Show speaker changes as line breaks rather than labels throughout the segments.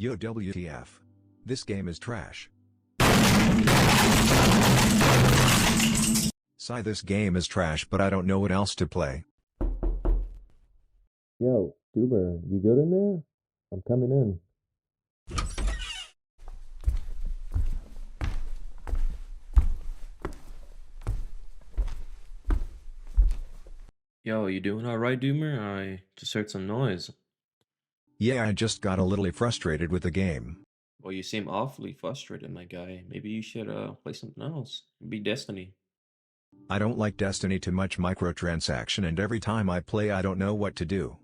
Yo WTF. This game is trash. Sigh, this game is trash, but I don't know what else to play.
Yo, Duber, you good in there? I'm coming in. Yo, you doing alright, Doomer? I just heard some noise.
Yeah, I just got a little frustrated with the game.
Well, you seem awfully frustrated, my guy. Maybe you should play something else. Maybe Destiny.
I don't like Destiny, too much microtransaction, and every time I play I don't know what to do.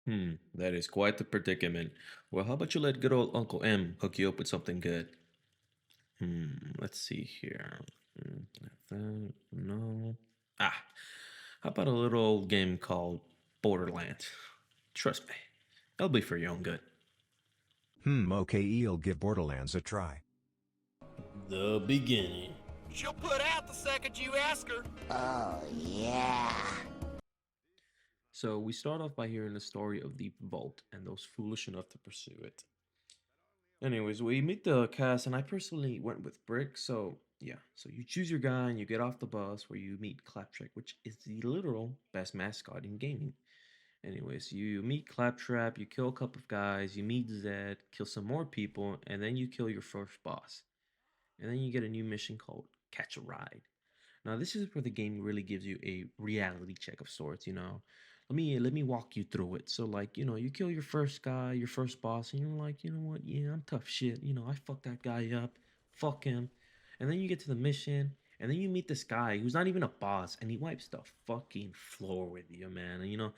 That is quite the predicament. Well, how about you let good old Uncle M hook you up with something good? Let's see here. No. Ah, how about a little old game called Borderlands? Trust me, it'll be for your own good.
Okay, I'll give Borderlands a try.
The beginning.
She'll put out the second you ask her.
Oh, yeah.
So we start off by hearing the story of the Vault and those foolish enough to pursue it. Anyways, we meet the cast, and I personally went with Brick. So yeah, so you choose your guy and you get off the bus where you meet Claptrap, which is the literal best mascot in gaming. Anyways, you meet Claptrap, you kill a couple of guys, you meet Zed, kill some more people, and then you kill your first boss. And then you get a new mission called Catch a Ride. Now this is where the game really gives you a reality check of sorts, you know. Let me walk you through it. So like, you know, you kill your first guy, your first boss, and you're like, you know what, yeah, I'm tough shit. You know, I fucked that guy up. Fuck him. And then you get to the mission, and then you meet this guy who's not even a boss, and he wipes the fucking floor with you, man. And you know,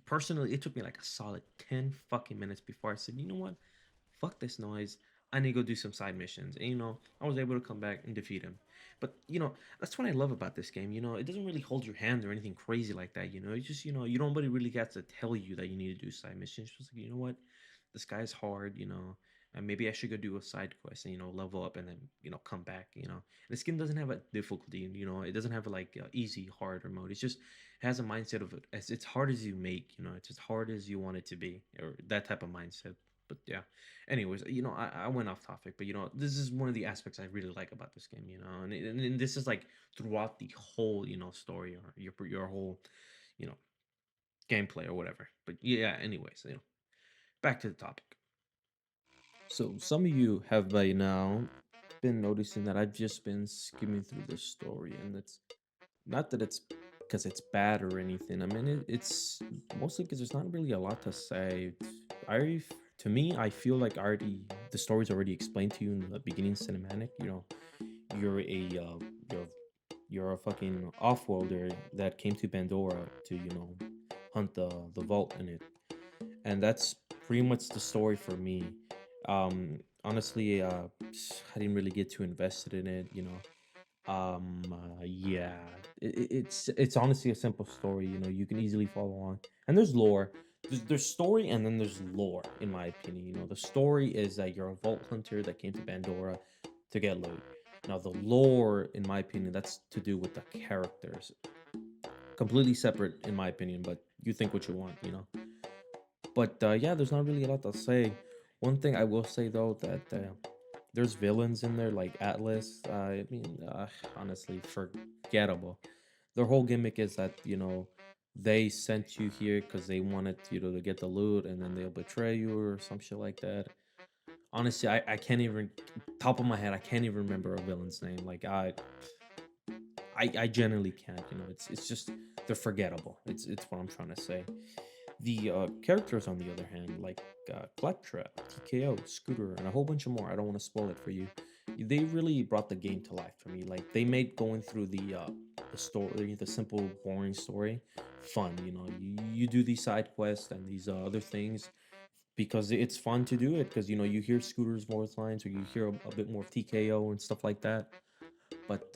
personally, it took me like a solid 10 fucking minutes before I said, you know what? Fuck this noise. I need to go do some side missions. And you know, I was able to come back and defeat him. But you know, that's what I love about this game. You know, it doesn't really hold your hand or anything crazy like that. You know, it's just, you know, you nobody really gets to tell you that you need to do side missions. It's just like, you know what, this guy's hard. You know, and maybe I should go do a side quest and you know level up and then you know come back. You know, and this game doesn't have a difficulty. You know, it doesn't have a like easy, hard, or mode. It's just it has a mindset of as it's hard as you make. You know, it's as hard as you want it to be, or that type of mindset. But yeah, anyways, you know, I went off topic, but you know, this is one of the aspects I really like about this game, you know, and this is like throughout the whole, you know, story or your whole, you know, gameplay or whatever. But yeah, anyways, you know, back to the topic. So some of you have by now been noticing that I've just been skimming through the story, and it's not that it's because it's bad or anything. I mean, it's mostly because there's not really a lot to say. I, to me, I feel like already the story's already explained to you in the beginning cinematic. You know, you're a you're a fucking off-worlder that came to Pandora to you know hunt the vault in it, and that's pretty much the story for me. Honestly, I didn't really get too invested in it. You know, yeah, it's honestly a simple story. You know, you can easily follow along, and there's lore. There's story, and then there's lore. In my opinion, you know, the story is that you're a vault hunter that came to Pandora to get loot. Now, the lore, in my opinion, that's to do with the characters. Completely separate, in my opinion, but you think what you want, you know. But yeah, there's not really a lot to say. One thing I will say though that there's villains in there like Atlas. I mean, honestly, forgettable. Their whole gimmick is that you know they sent you here because they wanted you to get the loot, and then they'll betray you or some shit like that. Honestly, I can't even top of my head. I can't even remember a villain's name. Like I generally can't. You know, it's just they're forgettable. It's what I'm trying to say. The characters, on the other hand, like Claptrap, TKO, Scooter, and a whole bunch of more. I don't want to spoil it for you. They really brought the game to life for me. Like they made going through the story, the simple, boring story, fun. You know, you do these side quests and these other things because it's fun to do it. Because you know you hear Scooter's voice lines or you hear a bit more of TKO and stuff like that. But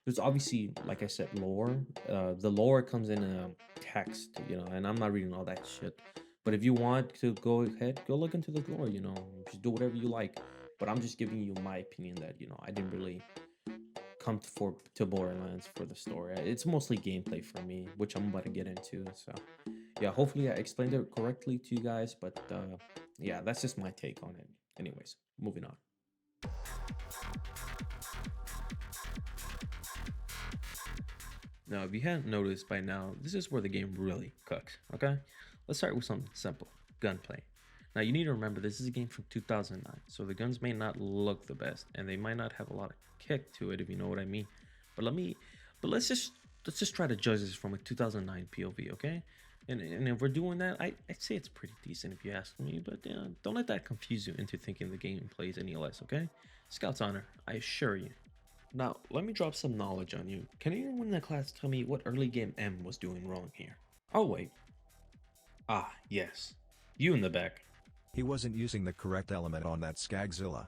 there's obviously, like I said, lore. The lore comes in text, you know, and I'm not reading all that shit. But if you want to go ahead, go look into the lore, you know, just do whatever you like. But I'm just giving you my opinion that, you know, I didn't really come to Borderlands for the story. It's mostly gameplay for me, which I'm about to get into. So, yeah, hopefully I explained it correctly to you guys. But yeah, that's just my take on it. Anyways, moving on. Now, if you hadn't noticed by now, this is where the game really cooks, okay? Let's start with something simple, gunplay. Now, you need to remember this is a game from 2009, so the guns may not look the best, and they might not have a lot of kick to it, if you know what I mean. But let's just try to judge this from a 2009 POV, okay? And if we're doing that, I'd say it's pretty decent if you ask me, but don't let that confuse you into thinking the game plays any less, okay? Scout's honor, I assure you. Now, let me drop some knowledge on you. Can anyone in the class tell me what early game M was doing wrong here? Oh, wait. Ah, yes. You in the back.
He wasn't using the correct element on that Skagzilla.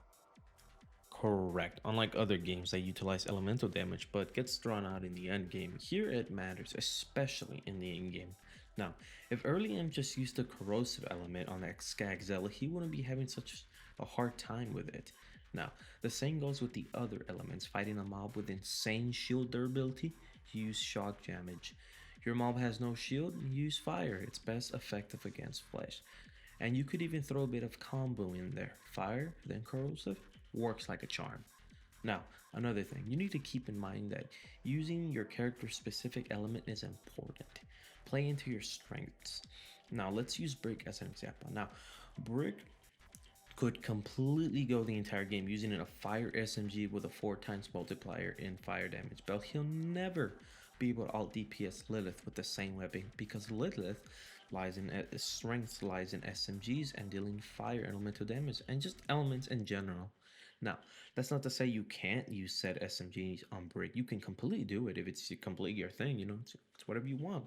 Correct. Unlike other games that utilize elemental damage but gets drawn out in the end game, here it matters, especially in the end game. Now, if early M just used the corrosive element on that Skagzilla, he wouldn't be having such a hard time with it. Now, the same goes with the other elements. Fighting a mob with insane shield durability, you use shock damage. Your mob has no shield, you use fire. It's best effective against flesh. And you could even throw a bit of combo in there. Fire, then corrosive, works like a charm. Now, another thing, you need to keep in mind that using your character's specific element is important. Play into your strengths. Now, let's use Brick as an example. Now, Brick could completely go the entire game using a fire SMG with a 4 times multiplier in fire damage, but he'll never be able to alt DPS Lilith with the same weapon because Lilith lies in strength lies in SMGs and dealing fire elemental damage and just elements in general. Now, that's not to say you can't use said SMGs on Brick. You can completely do it if it's completely your thing, you know, it's whatever you want.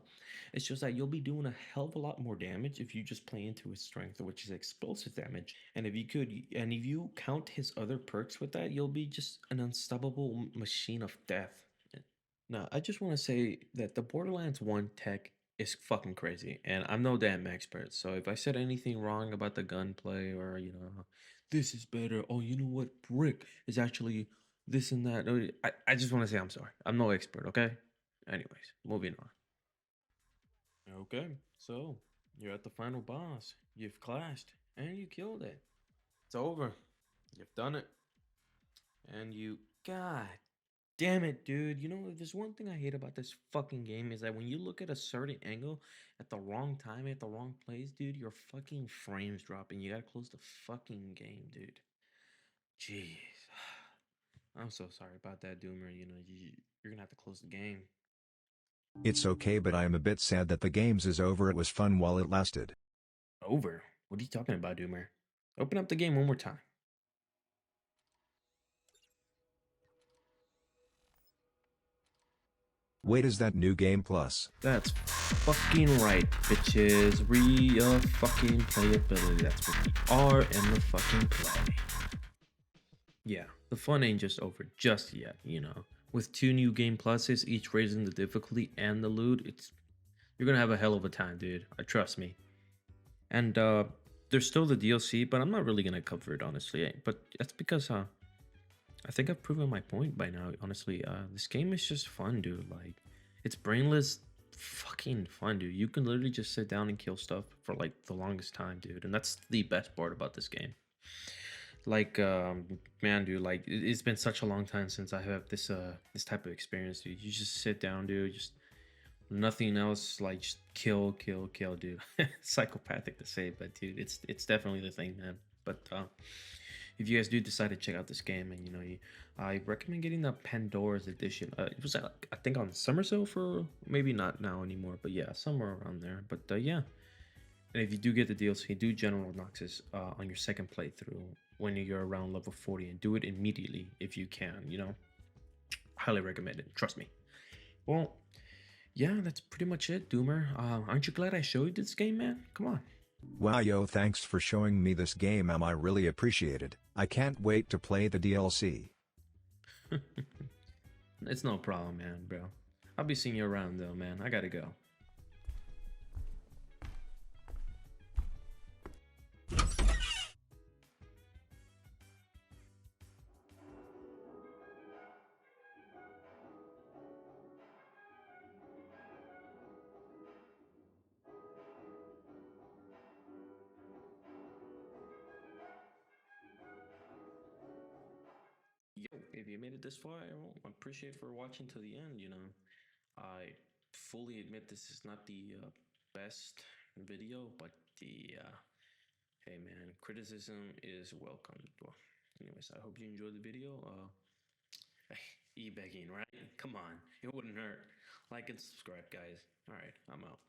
It's just that you'll be doing a hell of a lot more damage if you just play into his strength, which is explosive damage. And if you count his other perks with that, you'll be just an unstoppable machine of death. Now, I just want to say that the Borderlands 1 tech is fucking crazy, and I'm no damn expert. So if I said anything wrong about the gunplay or, this is better, oh, you know what, Brick is actually this and that. I just want to say I'm sorry. I'm no expert, okay? Anyways, moving on. Okay, so you're at the final boss. You've clashed, and you killed it. It's over. You've done it. And God damn it, dude. You know, if there's one thing I hate about this fucking game is that when you look at a certain angle at the wrong time, at the wrong place, dude, your fucking frames drop and you gotta close the fucking game, dude. Jeez. I'm so sorry about that, Doomer. You're gonna have to close the game.
It's okay, but I am a bit sad that the games is over. It was fun while it lasted.
Over? What are you talking about, Doomer? Open up the game one more time.
Wait, is that New Game Plus?
That's fucking right, bitches. Real fucking playability. That's what we are in the fucking play. Yeah, the fun ain't just over just yet, With 2 new game pluses, each raising the difficulty and the loot, you're gonna have a hell of a time, dude. Trust me. And there's still the DLC, but I'm not really gonna cover it, honestly. But that's because I think I've proven my point by now, honestly. This game is just fun, dude. Like, it's brainless fucking fun, dude. You can literally just sit down and kill stuff for, like, the longest time, dude. And that's the best part about this game. Like, man, dude, like, it's been such a long time since I have this type of experience, dude. You just sit down, dude, just nothing else, like, just kill, dude. Psychopathic to say, but, dude, it's definitely the thing, man. But, if you guys do decide to check out this game, and I recommend getting the Pandora's edition. It was I think on summer sale for maybe not now anymore, but yeah, somewhere around there. But yeah, and if you do get the DLC, do General Noxus on your second playthrough when you're around level 40, and do it immediately if you can. Highly recommend it. Trust me. Well, yeah, that's pretty much it, Doomer. Aren't you glad I showed you this game, man? Come on.
Wow, yo, thanks for showing me this game, I really appreciate it. I can't wait to play the DLC.
It's no problem, man, bro. I'll be seeing you around, though, man. I gotta go. Yo, if you made it this far, I appreciate for watching to the end. I fully admit this is not the best video, but hey man, criticism is welcome. Well, anyways, I hope you enjoyed the video. E-begging, right? Come on, it wouldn't hurt. Like and subscribe, guys. All right, I'm out.